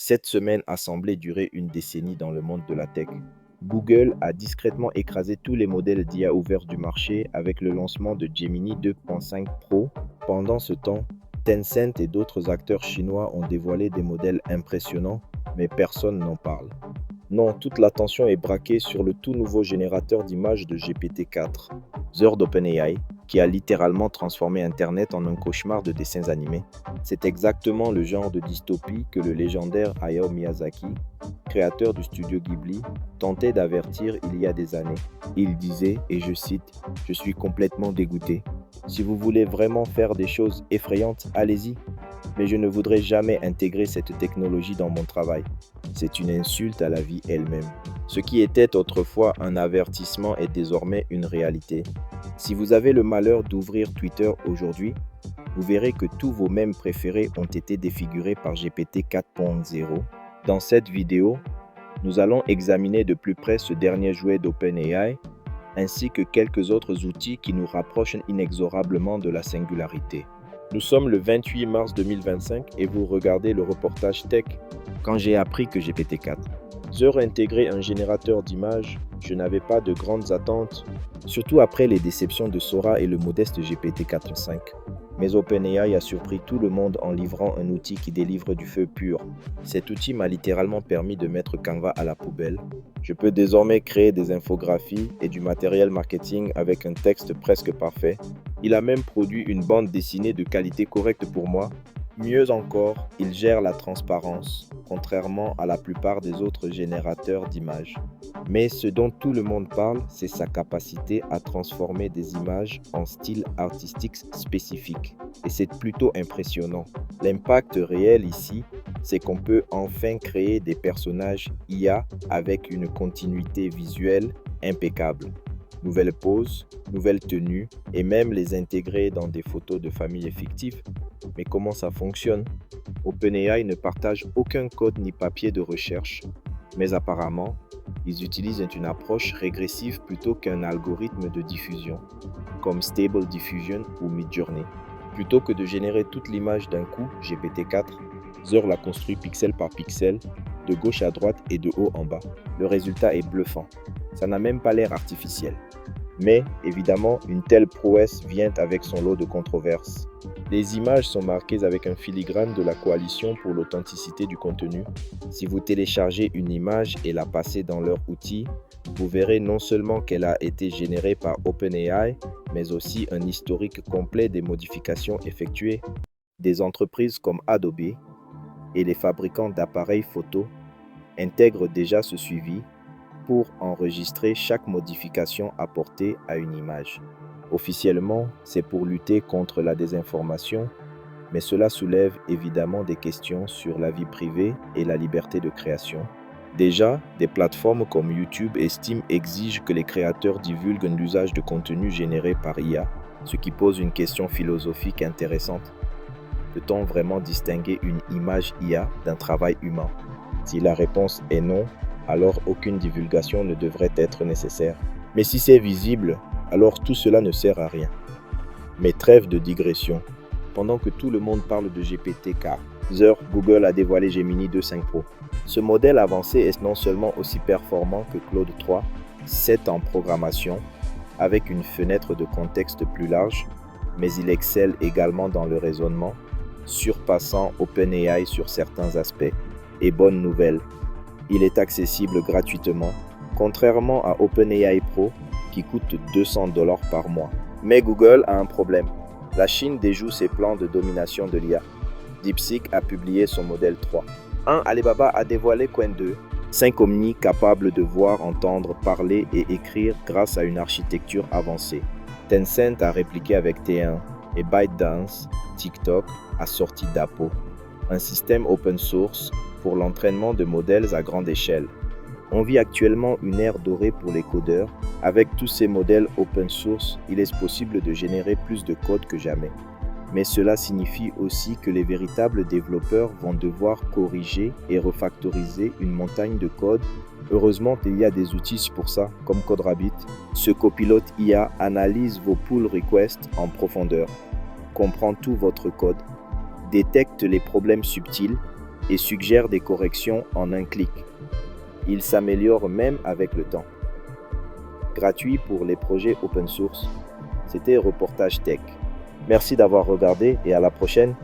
Cette semaine a semblé durer une décennie dans le monde de la tech. Google a discrètement écrasé tous les modèles d'IA ouverts du marché avec le lancement de Gemini 2.5 Pro. Pendant ce temps, Tencent et d'autres acteurs chinois ont dévoilé des modèles impressionnants, mais personne n'en parle. Non, toute l'attention est braquée sur le tout nouveau générateur d'images de GPT-4, Zeur d'OpenAI, qui a littéralement transformé Internet en un cauchemar de dessins animés. C'est exactement le genre de dystopie que le légendaire Hayao Miyazaki, créateur du studio Ghibli, tentait d'avertir il y a des années. Il disait, et je cite, « Je suis complètement dégoûté. Si vous voulez vraiment faire des choses effrayantes, allez-y. Mais je ne voudrais jamais intégrer cette technologie dans mon travail. C'est une insulte à la vie elle-même. » Ce qui était autrefois un avertissement est désormais une réalité. Si vous avez le malheur d'ouvrir Twitter aujourd'hui, vous verrez que tous vos mèmes préférés ont été défigurés par GPT 4.0. Dans cette vidéo, nous allons examiner de plus près ce dernier jouet d'OpenAI, ainsi que quelques autres outils qui nous rapprochent inexorablement de la singularité. Nous sommes le 28 mars 2025 et vous regardez le reportage Tech. Quand j'ai appris que GPT-4 Zeur intégrait un générateur d'images, je n'avais pas de grandes attentes, surtout après les déceptions de Sora et le modeste GPT-4.5. Mais OpenAI a surpris tout le monde en livrant un outil qui délivre du feu pur. Cet outil m'a littéralement permis de mettre Canva à la poubelle. Je peux désormais créer des infographies et du matériel marketing avec un texte presque parfait. Il a même produit une bande dessinée de qualité correcte pour moi. Mieux encore, il gère la transparence, contrairement à la plupart des autres générateurs d'images. Mais ce dont tout le monde parle, c'est sa capacité à transformer des images en style artistique spécifique. Et c'est plutôt impressionnant. L'impact réel ici, c'est qu'on peut enfin créer des personnages IA avec une continuité visuelle impeccable. Nouvelles poses, nouvelles tenues et même les intégrer dans des photos de famille fictives. Mais comment ça fonctionne? OpenAI ne partage aucun code ni papier de recherche, mais apparemment, ils utilisent une approche régressive plutôt qu'un algorithme de diffusion, comme Stable Diffusion ou Midjourney. Plutôt que de générer toute l'image d'un coup, GPT-4, Zeur la construit pixel par pixel, de gauche à droite et de haut en bas. Le résultat est bluffant. Ça n'a même pas l'air artificiel. Mais, évidemment, une telle prouesse vient avec son lot de controverses. Les images sont marquées avec un filigrane de la Coalition pour l'authenticité du contenu. Si vous téléchargez une image et la passez dans leur outil, vous verrez non seulement qu'elle a été générée par OpenAI, mais aussi un historique complet des modifications effectuées. Des entreprises comme Adobe et les fabricants d'appareils photo intègrent déjà ce suivi pour enregistrer chaque modification apportée à une image. Officiellement, c'est pour lutter contre la désinformation, mais cela soulève évidemment des questions sur la vie privée et la liberté de création. Déjà, des plateformes comme YouTube et Steam exigent que les créateurs divulguent l'usage de contenu généré par IA, ce qui pose une question philosophique intéressante. Peut-on vraiment distinguer une image IA d'un travail humain? Si la réponse est non, alors aucune divulgation ne devrait être nécessaire. Mais si c'est visible, alors tout cela ne sert à rien. Mais trêve de digression. Pendant que tout le monde parle de GPT-4, Google a dévoilé Gemini 2.5 Pro. Ce modèle avancé est non seulement aussi performant que Claude 3, 7 en programmation, avec une fenêtre de contexte plus large, mais il excelle également dans le raisonnement, surpassant OpenAI sur certains aspects. Et bonne nouvelle, il est accessible gratuitement, contrairement à OpenAI Pro qui coûte $200 par mois. Mais Google a un problème. La Chine déjoue ses plans de domination de l'IA. DeepSeek a publié son modèle 3. Alibaba a dévoilé Qwen 2, 5 omnis capables de voir, entendre, parler et écrire grâce à une architecture avancée. Tencent a répliqué avec T1 et ByteDance, TikTok a sorti Dapo, un système open source pour l'entraînement de modèles à grande échelle. On vit actuellement une ère dorée pour les codeurs. Avec tous ces modèles open source, il est possible de générer plus de code que jamais. Mais cela signifie aussi que les véritables développeurs vont devoir corriger et refactoriser une montagne de code. Heureusement, il y a des outils pour ça, comme CodeRabbit. Ce copilote IA analyse vos pull requests en profondeur, comprend tout votre code, détecte les problèmes subtils et suggère des corrections en un clic. Il s'améliore même avec le temps. Gratuit pour les projets open source. C'était Reportage Tech. Merci d'avoir regardé et à la prochaine.